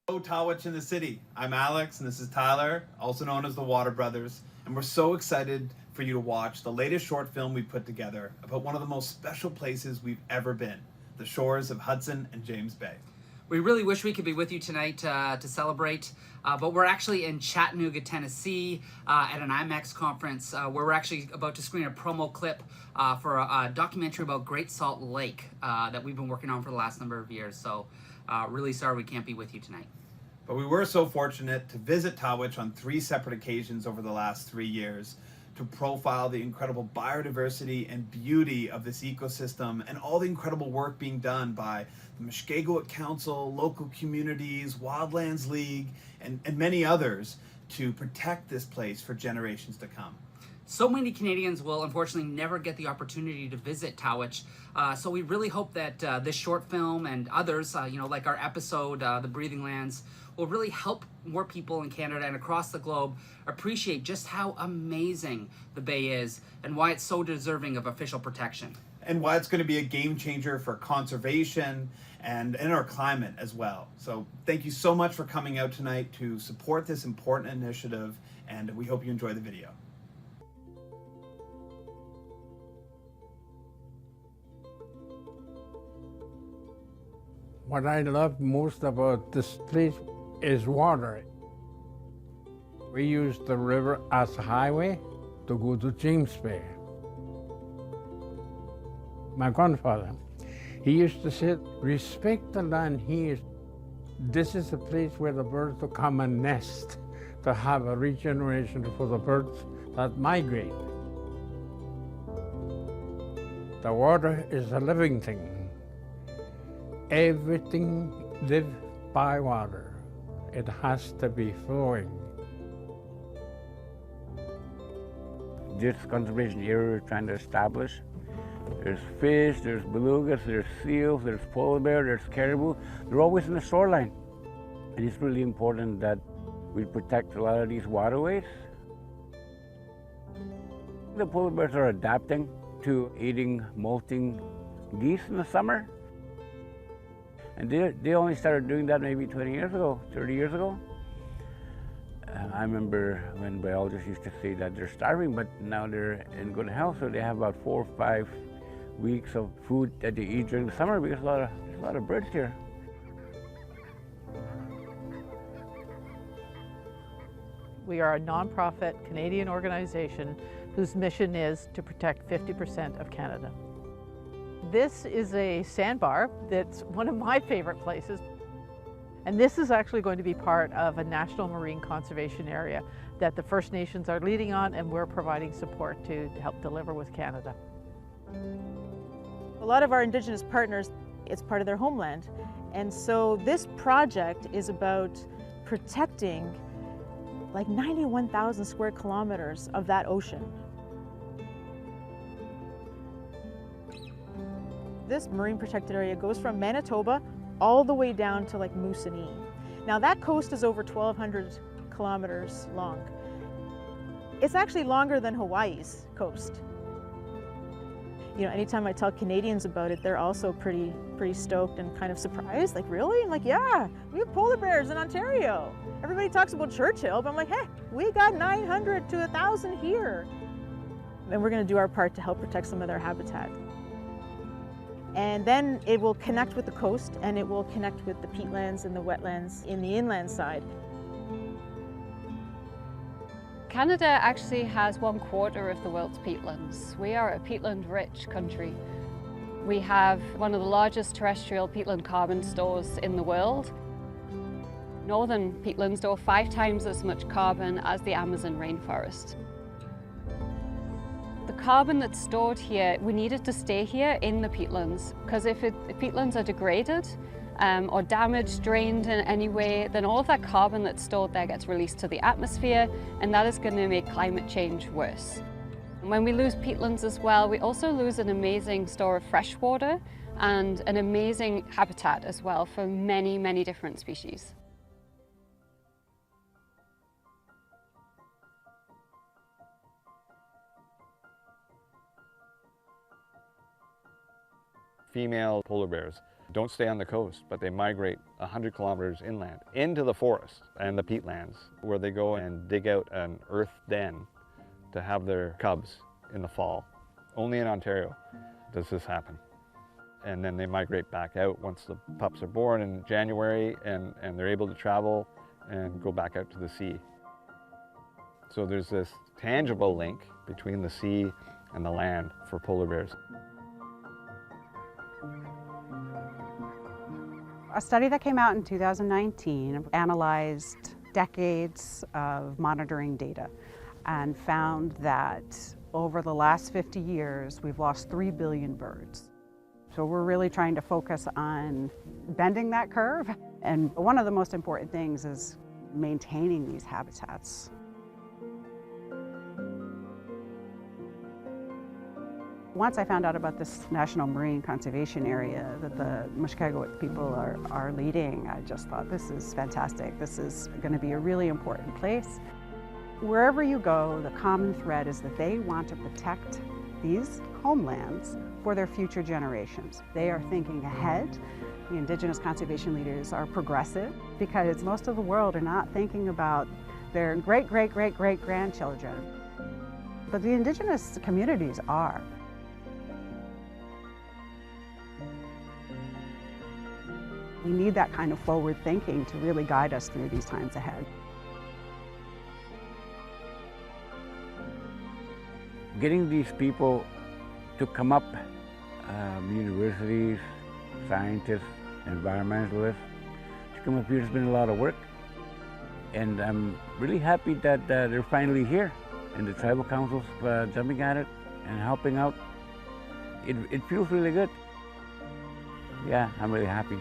Hello, Tawich in the City. I'm Alex, and this is Tyler, also known as the Water Brothers, and we're so excited for you to watch the latest short film we put together about one of the most special places we've ever been, the shores of Hudson and James Bay. We really wish we could be with you tonight to celebrate, but we're actually in Chattanooga, Tennessee at an IMAX conference where we're actually about to screen a promo clip for a documentary about Great Salt Lake that we've been working on for the last number of years. So really sorry we can't be with you tonight. But we were so fortunate to visit Tawich on 3 separate occasions over the last 3 years to profile the incredible biodiversity and beauty of this ecosystem and all the incredible work being done by the Mushkegowuk Council, local communities, Wildlands League, and many others to protect this place for generations to come. So many Canadians will unfortunately never get the opportunity to visit Tawich, so we really hope that this short film and others, like our episode, The Breathing Lands, will really help more people in Canada and across the globe appreciate just how amazing the Bay is and why it's so deserving of official protection. And why it's going to be a game changer for conservation and our climate as well. So thank you so much for coming out tonight to support this important initiative, and we hope you enjoy the video. What I love most about this place is water. We use the river as a highway to go to James Bay. My grandfather, he used to say, respect the land here. This is a place where the birds will come and nest to have a regeneration for the birds that migrate. The water is a living thing. Everything lives by water. It has to be flowing. This conservation area we're trying to establish, there's fish, there's belugas, there's seals, there's polar bear, there's caribou. They're always in the shoreline. And it's really important that we protect a lot of these waterways. The polar bears are adapting to eating molting geese in the summer. And they only started doing that maybe 20 years ago, 30 years ago. I remember when biologists used to say that they're starving, but now they're in good health, so they have about 4 or 5 weeks of food that they eat during the summer because there's a lot of birds here. We are a nonprofit Canadian organization whose mission is to protect 50% of Canada. This is a sandbar that's one of my favorite places. And this is actually going to be part of a national marine conservation area that the First Nations are leading on, and we're providing support to help deliver with Canada. A lot of our Indigenous partners, it's part of their homeland. And so this project is about protecting like 91,000 square kilometers of that ocean. This marine protected area goes from Manitoba all the way down to like Moosonee. Now that coast is over 1,200 kilometers long. It's actually longer than Hawaii's coast. You know, anytime I tell Canadians about it, they're also pretty stoked and kind of surprised. Like, really? I'm like, yeah, we have polar bears in Ontario. Everybody talks about Churchill, but I'm like, hey, we got 900 to 1,000 here. And we're gonna do our part to help protect some of their habitat. And then it will connect with the coast, and it will connect with the peatlands and the wetlands in the inland side. Canada actually has 1/4 of the world's peatlands. We are a peatland-rich country. We have one of the largest terrestrial peatland carbon stores in the world. Northern peatlands store 5 times as much carbon as the Amazon rainforest. The carbon that's stored here, we need it to stay here in the peatlands, because if peatlands are degraded or damaged, drained in any way, then all of that carbon that's stored there gets released to the atmosphere, and that is going to make climate change worse. And when we lose peatlands as well, we also lose an amazing store of fresh water and an amazing habitat as well for many, many different species. Female polar bears don't stay on the coast, but they migrate 100 kilometers inland into the forest and the peatlands, where they go and dig out an earth den to have their cubs in the fall. Only in Ontario does this happen. And then they migrate back out once the pups are born in January, and they're able to travel and go back out to the sea. So there's this tangible link between the sea and the land for polar bears. A study that came out in 2019 analyzed decades of monitoring data and found that over the last 50 years, we've lost 3 billion birds. So we're really trying to focus on bending that curve. And one of the most important things is maintaining these habitats. Once I found out about this National Marine Conservation Area that the Mushkegowuk people are leading, I just thought, this is fantastic. This is going to be a really important place. Wherever you go, the common thread is that they want to protect these homelands for their future generations. They are thinking ahead. The Indigenous conservation leaders are progressive because most of the world are not thinking about their great-great-great-great-grandchildren. But the Indigenous communities are. We need that kind of forward thinking to really guide us through these times ahead. Getting these people to come up, universities, scientists, environmentalists, to come up here has been a lot of work. And I'm really happy that they're finally here and the tribal councils jumping at it and helping out. It feels really good. Yeah, I'm really happy.